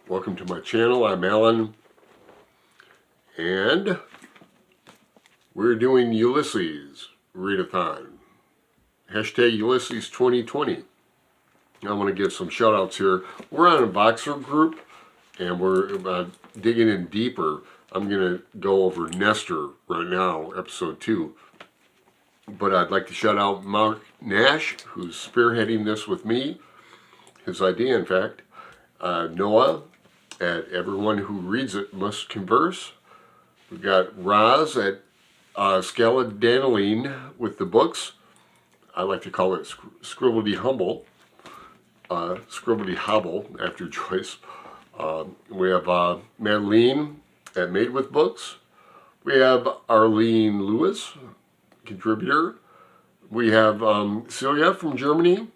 Welcome to my channel. I'm Alan, and we're doing Ulysses readathon. Hashtag Ulysses 2020. I want to give some shout outs here. We're on a Voxer group, and we're digging in deeper. I'm going to go over Nestor right now, episode 2. But I'd like to shout out Marc Nash, who's spearheading this with me. His idea, in fact. Noah, at Everyone Who Reads It Must Converse. We've got Roz at Scaladanline with the books. I like to call it Scribbledy Humble. Scribbledy Hobble after Joyce. We have Madilyn at MadeWithBooks. We have Arlene Lewis, contributor. We have Celia from Germany.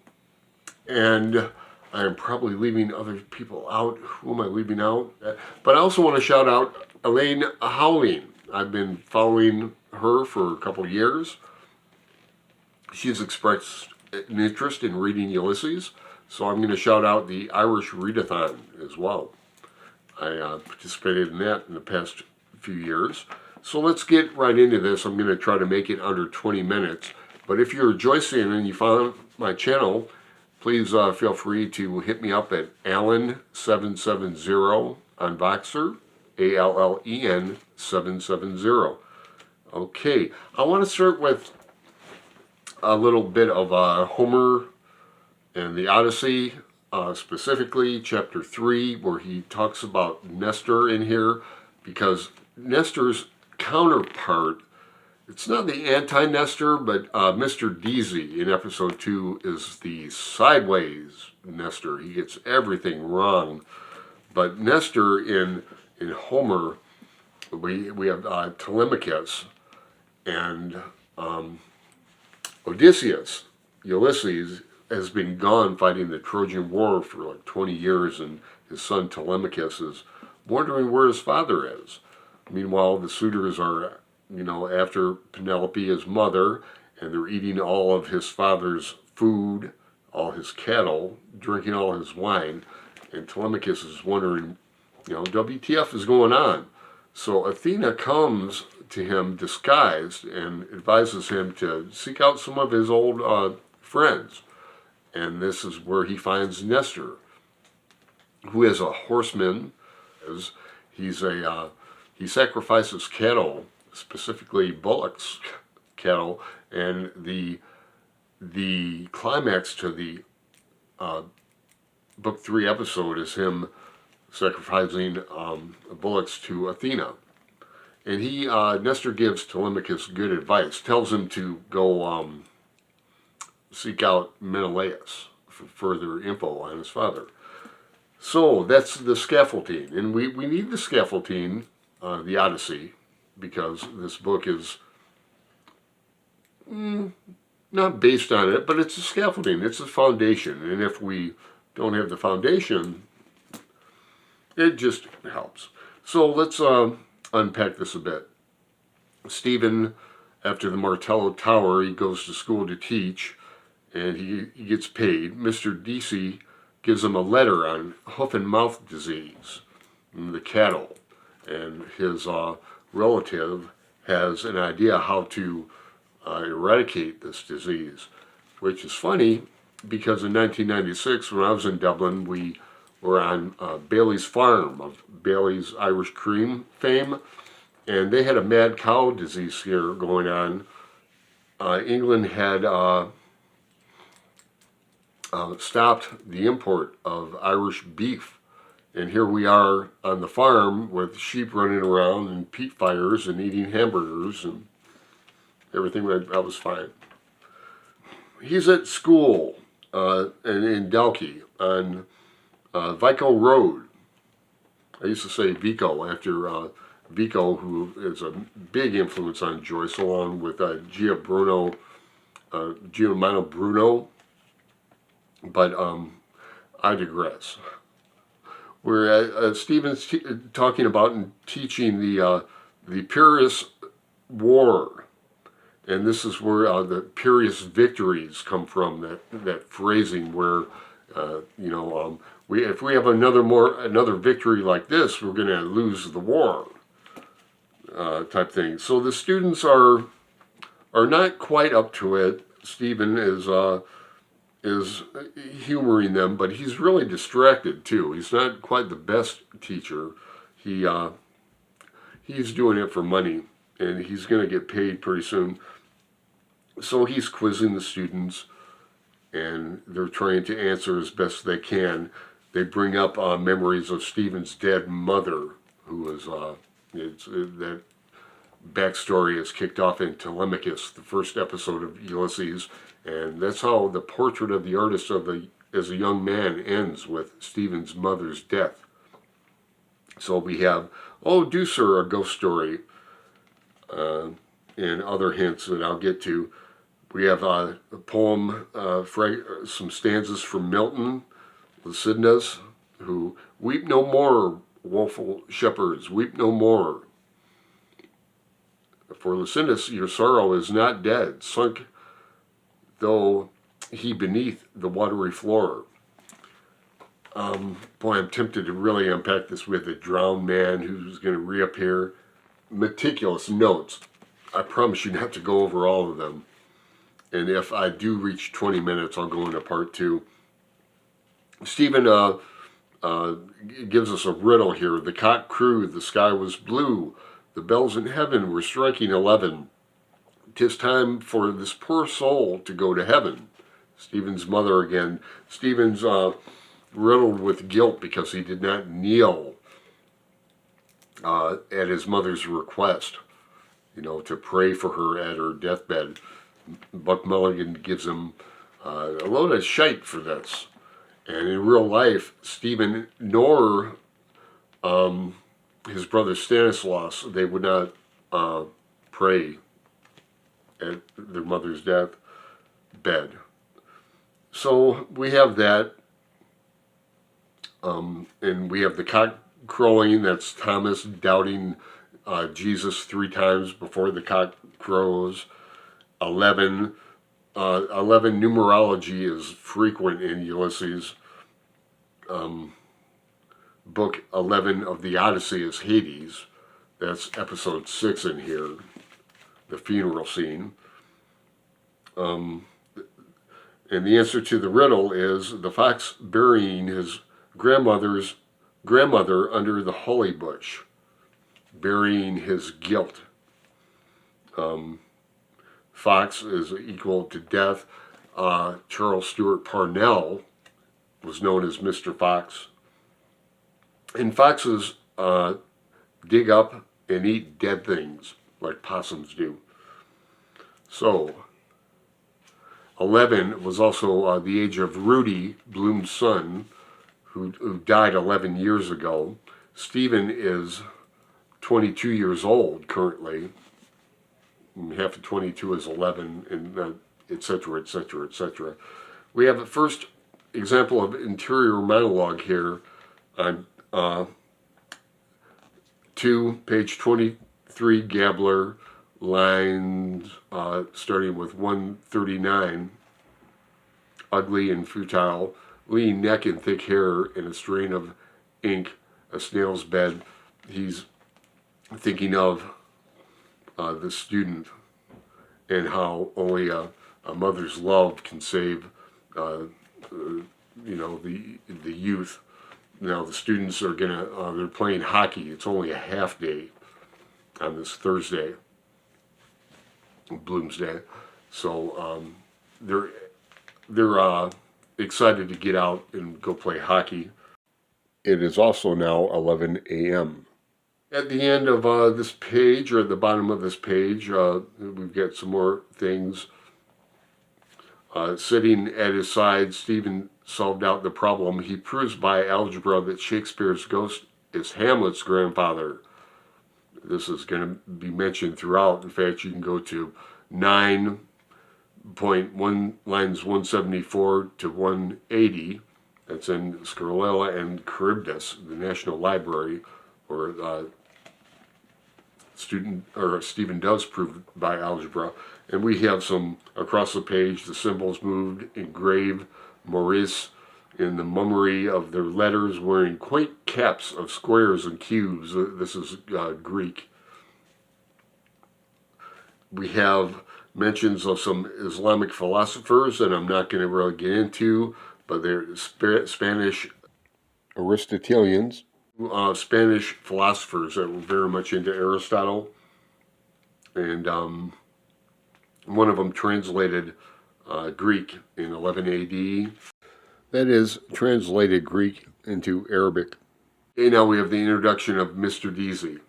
And I am probably leaving other people out. Who am I leaving out? But I also want to shout out Elaine Howlin. I've been following her for a couple of years. She's expressed an interest in reading Ulysses, so I'm going to shout out the Irish Readathon as well. I participated in that in the past few years. So let's get right into this. I'm going to try to make it under 20 minutes. But if you're a Joyce fan and you found my channel, please feel free to hit me up at Allen770 on Voxer, ALLEN 770. Okay, I want to start with a little bit of Homer and the Odyssey, specifically chapter 3, where he talks about Nestor in here, because Nestor's counterpart, it's not the anti-Nestor, but Mr. Deasy in episode 2 is the sideways Nestor. He gets everything wrong. But Nestor in Homer, we have Telemachus and Odysseus. Ulysses has been gone fighting the Trojan War for like 20 years, and his son Telemachus is wondering where his father is. Meanwhile, the suitors are, after Penelope, his mother, and they're eating all of his father's food, all his cattle, drinking all his wine, and Telemachus is wondering, WTF is going on? So Athena comes to him disguised and advises him to seek out some of his old friends, and this is where he finds Nestor, who is a horseman. He sacrifices cattle, specifically bullocks cattle, and the climax to the book 3 episode is him sacrificing bullocks to Athena. And Nestor gives Telemachus good advice, tells him to go seek out Menelaus for further info on his father. So that's the scaffolding, and we need the scaffolding, the Odyssey, because this book is not based on it, but it's a scaffolding, it's a foundation, and if we don't have the foundation, it just helps. So let's unpack this a bit. Stephen, after the Martello Tower, he goes to school to teach, and he gets paid. Mr. Deasy gives him a letter on hoof and mouth disease in the cattle, and his relative has an idea how to eradicate this disease, which is funny because in 1996, when I was in Dublin, we were on Bailey's farm of Bailey's Irish cream fame, and they had a mad cow disease here going on. England had stopped the import of Irish beef. And here we are on the farm with sheep running around and peat fires and eating hamburgers and everything. That was fine. He's at school in Dalkey on Vico Road. I used to say Vico after Vico, who is a big influence on Joyce, along with Giovanni Bruno. But I digress. Where Stephen's talking about and teaching the Pyrrhus War, and this is where the Pyrrhus victories come from. That phrasing where if we have another victory like this, we're going to lose the war, type thing. So the students are not quite up to it. Stephen is humoring them, but he's really distracted too. He's not quite the best teacher. He's doing it for money, and he's going to get paid pretty soon. So he's quizzing the students, and they're trying to answer as best they can. They bring up memories of Stephen's dead mother, who was that backstory is kicked off in Telemachus, the first episode of Ulysses, and that's how the portrait of the artist as a young man ends, with Stephen's mother's death. So we have, oh, do sir, a ghost story, and other hints that I'll get to. We have a poem, some stanzas from Milton, Lycidas, who weep no more, woeful shepherds, weep no more. For Lycidas, your sorrow is not dead, sunk though he beneath the watery floor. Boy, I'm tempted to really unpack this with a drowned man who's going to reappear. Meticulous notes. I promise you not to go over all of them. And if I do reach 20 minutes, I'll go into part 2. Stephen gives us a riddle here. The cock crew, the sky was blue. The bells in heaven were striking 11. 'Tis time for this poor soul to go to heaven. Stephen's mother again. Stephen's riddled with guilt because he did not kneel at his mother's request, to pray for her at her deathbed. Buck Mulligan gives him a load of shite for this. And in real life, Stephen nor his brother Stanislaus, they would not pray at their mother's deathbed. So we have that. And we have the cock crowing. That's Thomas doubting Jesus 3 times before the cock crows. 11 numerology is frequent in Ulysses. Book 11 of the Odyssey is Hades. That's episode 6 in here, the funeral scene. And the answer to the riddle is the fox burying his grandmother under the holly bush, burying his guilt. Fox is equal to death. Charles Stewart Parnell was known as Mr. Fox. And foxes dig up and eat dead things like possums do. So 11 was also the age of Rudy, Bloom's son, who died 11 years ago. Stephen is 22 years old currently. Half of 22 is 11, and etc., etc., etc. We have a first example of interior monologue here on page 23, Gabler, lines starting with 139. Ugly and futile, lean neck and thick hair in a strain of ink, a snail's bed. He's thinking of the student and how only a mother's love can save the youth. Now the students are they're playing hockey. It's only a half day on this Thursday, Bloomsday. So they're excited to get out and go play hockey. It is also now 11 a.m. At the end of this page, or at the bottom of this page, we've got some more things. Sitting at his side, Stephen solved out the problem. He proves by algebra that Shakespeare's ghost is Hamlet's grandfather. This is going to be mentioned throughout. In fact, you can go to 9.1, lines 174 to 180. That's in Scarlella and Charybdis, the National Library, where Stephen does prove by algebra. And we have some across the page, the symbols moved, engrave, Maurice, in the mummery of their letters, wearing quaint caps of squares and cubes. This is Greek. We have mentions of some Islamic philosophers that I'm not going to really get into, but they're Spanish Aristotelians, Spanish philosophers that were very much into Aristotle, and one of them translated Greek in 11 AD. That is, translated Greek into Arabic. Okay, now we have the introduction of Mr. Deasy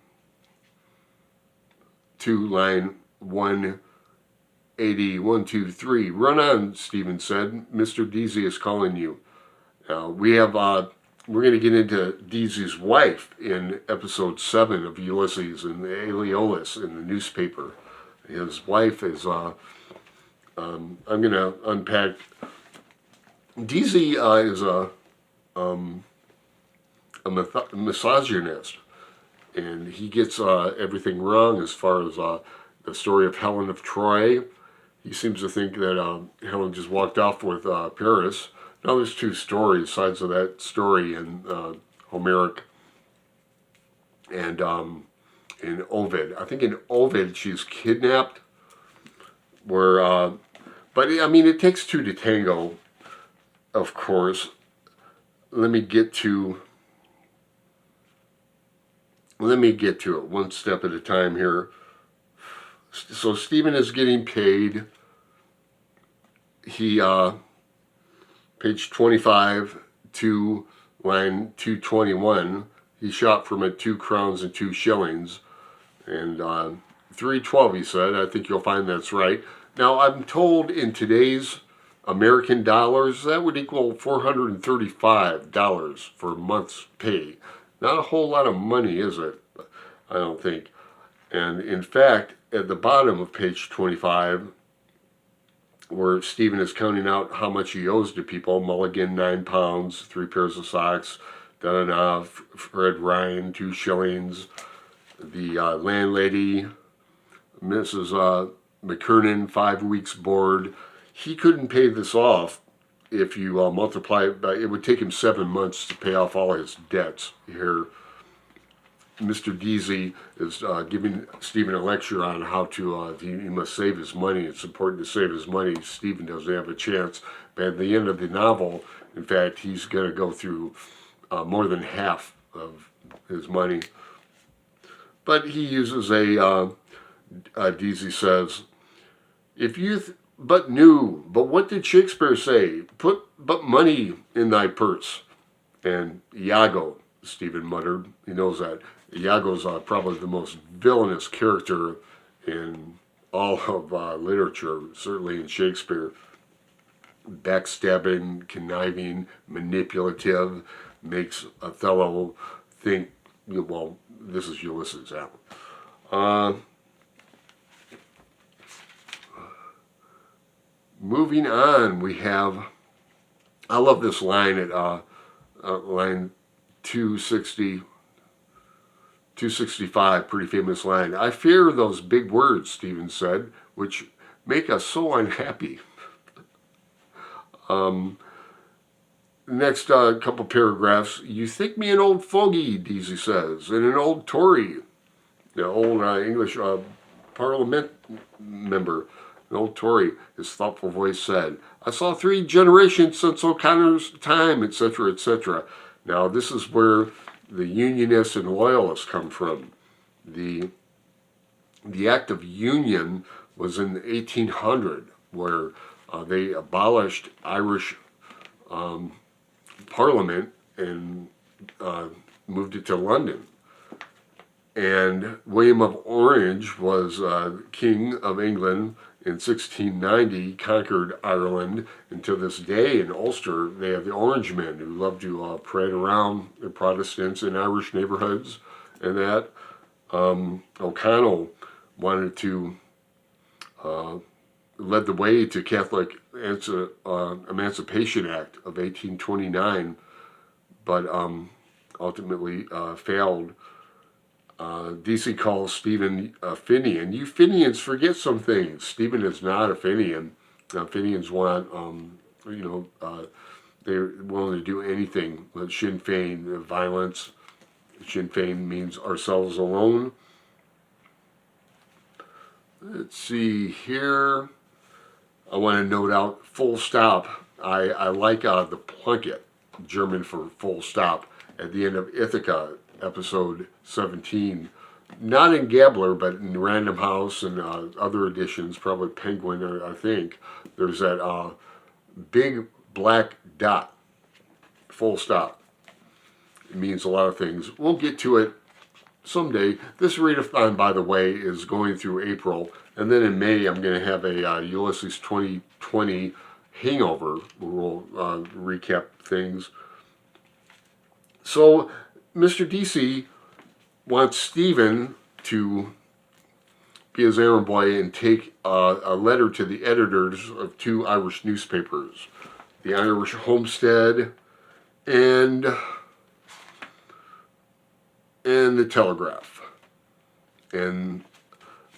to line 180, 1, 2, 3. Run on, Stephen said. Mr. Deasy is calling you. We're going to get into Deasy's wife in episode 7 of Ulysses and Aeolus in the newspaper. His wife is, I'm going to unpack. Deasy is a misogynist, and he gets everything wrong as far as the story of Helen of Troy. He seems to think that Helen just walked off with Paris. Now there's two sides of that story in Homeric and in Ovid. I think in Ovid she's kidnapped, but I mean it takes two to tango, of course. Let me get to it one step at a time here. So Stephen is getting paid. He page 25 to line 221, he shot from at 2 crowns and 2 shillings, and 312 he said. I think you'll find that's right. Now I'm told in today's American dollars that would equal $435 for a month's pay. Not a whole lot of money, is it? I don't think. And in fact, at the bottom of page 25, where Stephen is counting out how much he owes to people, Mulligan, 9 pounds, 3 pairs of socks, da-da-da, Fred Ryan, 2 shillings, the landlady, Mrs. McKernan, 5 weeks board. He couldn't pay this off if you multiply it by, it would take him 7 months to pay off all his debts. Here, Mr. Deasy is giving Stephen a lecture on how to, he must save his money. It's important to save his money. Stephen doesn't have a chance. But at the end of the novel, in fact, he's going to go through more than half of his money. But he uses Deasy says, if you but knew, but what did Shakespeare say? Put but money in thy purse. And Iago, Stephen muttered. He knows that. Iago's probably the most villainous character in all of literature, certainly in Shakespeare. Backstabbing, conniving, manipulative, makes Othello think, well, this is Ulysses' out. Moving on, we have, I love this line at line 265, pretty famous line. I fear those big words, Stephen said, which make us so unhappy. Next couple paragraphs. You think me an old fogey, Deasy says, and an old Tory, the old English Parliament member, an old Tory, his thoughtful voice said. I saw 3 generations since O'Connor's time, etc., etc. Now, this is where the Unionists and Loyalists come from. The Act of Union was in 1800, where they abolished Irish Parliament and moved it to London. And William of Orange was King of England in 1690, conquered Ireland, and to this day in Ulster they have the Orangemen who love to parade around the Protestants in Irish neighborhoods and that. O'Connell wanted to led the way to Catholic Emancipation Act of 1829, but ultimately failed. Deasy calls Stephen a Fenian. You Fenians forget some things. Stephen is not a Fenian. Fenians want, They're willing to do anything. Sinn Féin, violence. Sinn Féin means ourselves alone. Let's see here. I want to note out full stop. I like the Plunket, German for full stop, at the end of Ithaca, episode 17. Not in Gabler, but in Random House and other editions, probably Penguin, I think. There's that big black dot, full stop. It means a lot of things. We'll get to it someday. This readathon, by the way, is going through April, and then in May I'm going to have a Ulysses 2020 hangover where we'll recap things. So Mr. DC wants Stephen to be his errand boy and take a letter to the editors of 2 Irish newspapers, the Irish Homestead and the Telegraph. And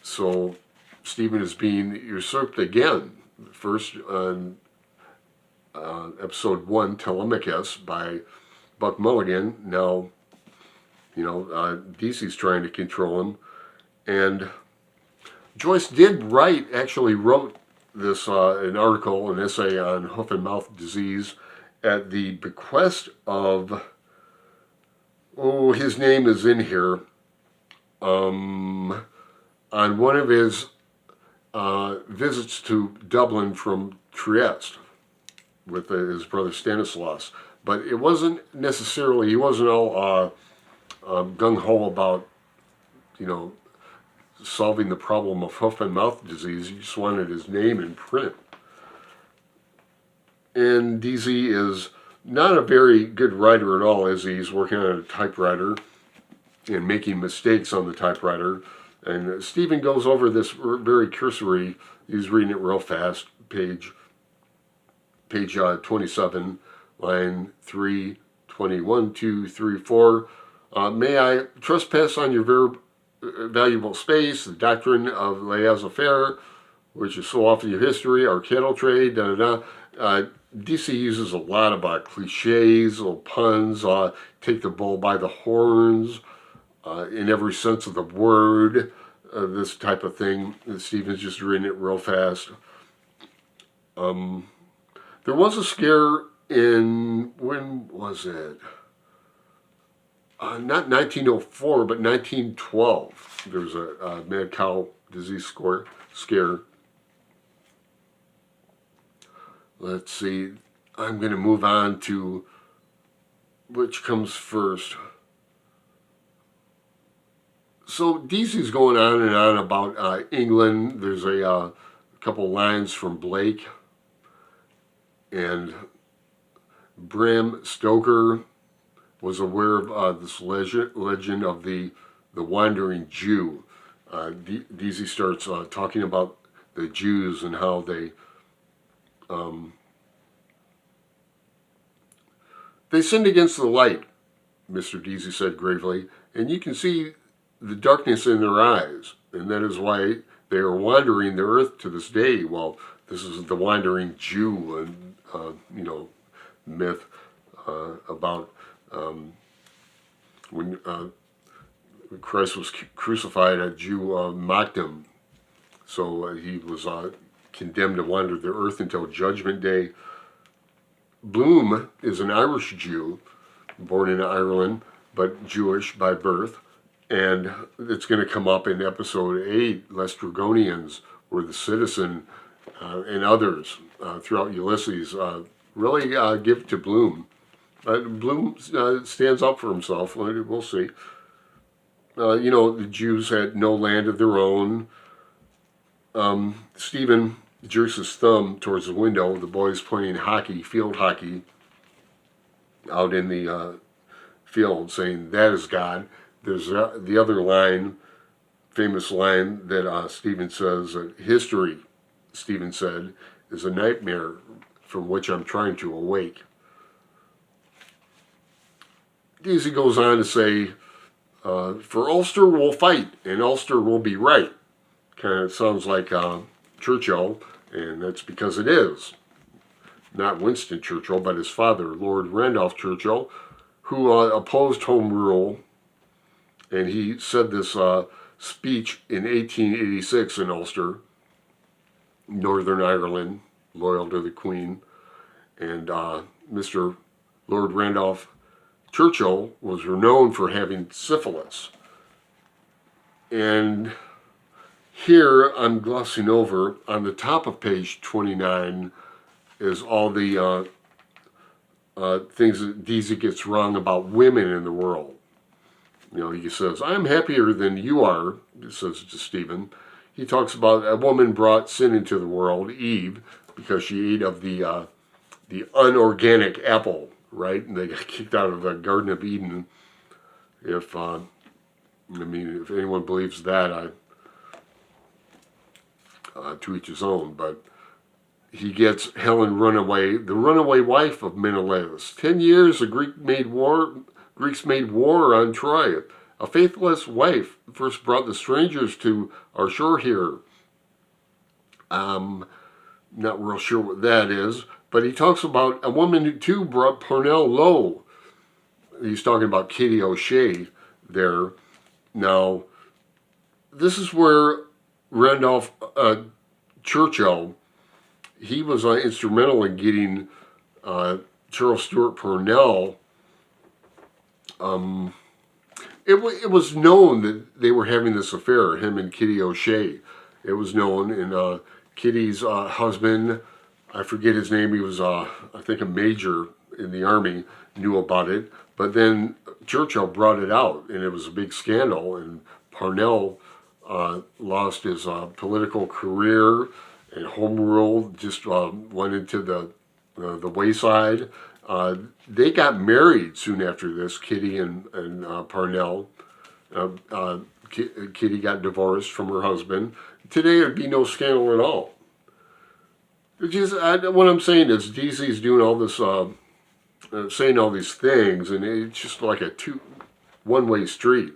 so Stephen is being usurped again. First on episode 1, Telemachus, by Buck Mulligan. Now, DC's trying to control him. And Joyce actually wrote this, an article, an essay on hoof and mouth disease at the bequest of, his name is in here, on one of his visits to Dublin from Trieste with his brother Stanislaus. But it wasn't necessarily, he wasn't all gung-ho about, solving the problem of hoof and mouth disease. He just wanted his name in print. And DZ is not a very good writer at all, as he's working on a typewriter and making mistakes on the typewriter. And Stephen goes over this very cursory. He's reading it real fast. Page 27, line 3, 21, 2, 3, 4. May I trespass on your valuable space, the doctrine of laissez-faire, which is so often your history, our cattle trade, DC uses a lot of cliches, little puns, take the bull by the horns, in every sense of the word, this type of thing. Stephen's just reading it real fast. There was a scare in, when was it? Not 1904, but 1912. There was a mad cow disease scare. Let's see. I'm going to move on to which comes first. So DC's going on and on about England. There's a couple lines from Blake. And Bram Stoker was aware of this legend of the wandering Jew. DC starts talking about the Jews and how they sinned against the light, Mr. Deasy said gravely, and you can see the darkness in their eyes, and that is why they are wandering the earth to this day. Well, this is the wandering Jew, and myth about when Christ was crucified, a Jew mocked him, so he was condemned to wander the earth until Judgment Day. Bloom is an Irish Jew, born in Ireland, but Jewish by birth, and it's going to come up in episode 8, Lestrygonians, where the citizen and others throughout Ulysses really give to Bloom. Bloom stands up for himself. We'll see. The Jews had no land of their own. Stephen jerks his thumb towards the window. The boys playing hockey, field hockey, out in the field, saying, "That is God." There's the other line, famous line that Stephen says, "History," Stephen said, "is a nightmare from which I'm trying to awake." Daisy goes on to say, "For Ulster we'll fight, and Ulster will be right." Kind of sounds like Churchill, and that's because it is. not Winston Churchill, but his father, Lord Randolph Churchill, who opposed home rule. And he said this speech in 1886 in Ulster, Northern Ireland, loyal to the Queen. And Mr. Lord Randolph Churchill was renowned for having syphilis. And here I'm glossing over, on the top of page 29 is all the things that Deasy gets wrong about women in the world. You know, he says, I'm happier than you are, he says to Stephen. He talks about a woman brought sin into the world, Eve, because she ate of the unorganic apple, right? And they got kicked out of the Garden of Eden. If anyone believes that, to each his own. But he gets Helen runaway, the runaway wife of Menelaus. 10 years the Greeks made war on Troy. A faithless wife first brought the strangers to our shore here. Not real sure what that is, but he talks about a woman who too brought Parnell low. He's talking about Kitty O'Shea there. Now, this is where Randolph Churchill, he was instrumental in getting Charles Stewart Parnell. It was known that they were having this affair, him and Kitty O'Shea. It was known, and Kitty's husband, I forget his name, he was, I think, a major in the army, knew about it. But then Churchill brought it out, and it was a big scandal, and Parnell lost his political career, and home rule just went into the wayside. They got married soon after this, Kitty and Parnell. Kitty got divorced from her husband. Today there'd be no scandal at all. What I'm saying is DC's doing all this, saying all these things, and it's just like a one-way street.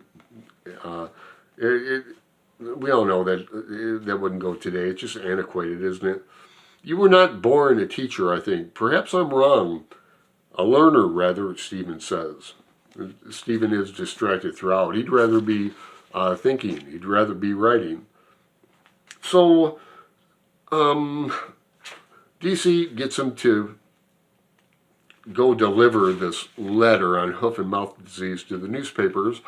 We all know that wouldn't go today. It's just antiquated, isn't it? You were not born a teacher, I think. Perhaps I'm wrong. A learner, rather, Stephen says. Stephen is distracted throughout. He'd rather be thinking. He'd rather be writing. So, DC gets him to go deliver this letter on hoof and mouth disease to the newspapers.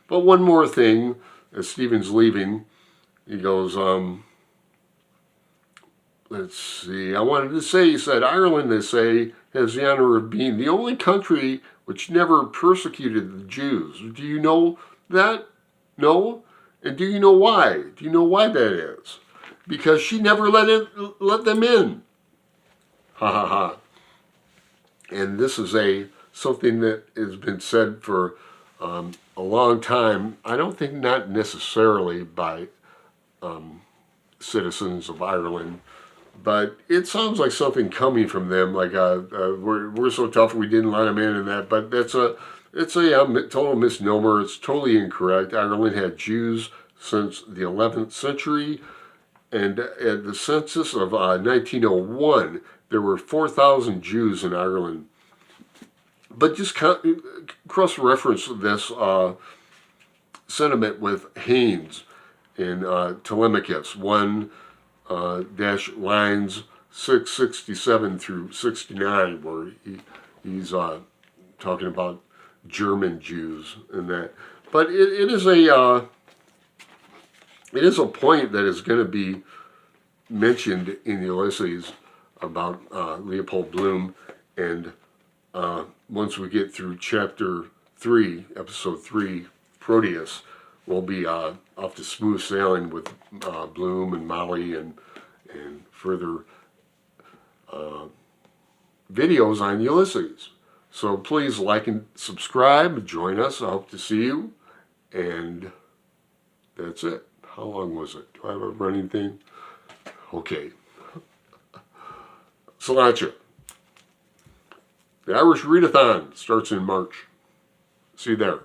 But one more thing, as Stephen's leaving, he goes, let's see, I wanted to say, he said, Ireland, they say, has the honor of being the only country which never persecuted the Jews. Do you know that? No? And do you know why? Do you know why that is? Because she never let them in. Ha ha ha. And this is something that has been said for a long time. I don't think not necessarily by citizens of Ireland, but it sounds like something coming from them, like we're so tough we didn't let them in and that. But it's a total misnomer. It's totally incorrect. Ireland had Jews since the 11th century, and at the census of 1901, there were 4,000 Jews in Ireland. But just cross-reference this sentiment with Haynes in Telemachus, dash lines 667 through 69, where he's talking about German Jews and that. But it is a point that is going to be mentioned in Ulysses about Leopold Bloom, and once we get through chapter 3, episode 3, Proteus, we'll be off to smooth sailing with Bloom and Molly and further videos on Ulysses. So please like and subscribe, join us. I hope to see you, and that's it. How long was it? Do I have a running thing? Okay. Sláinte. The Irish Readathon starts in March. See you there.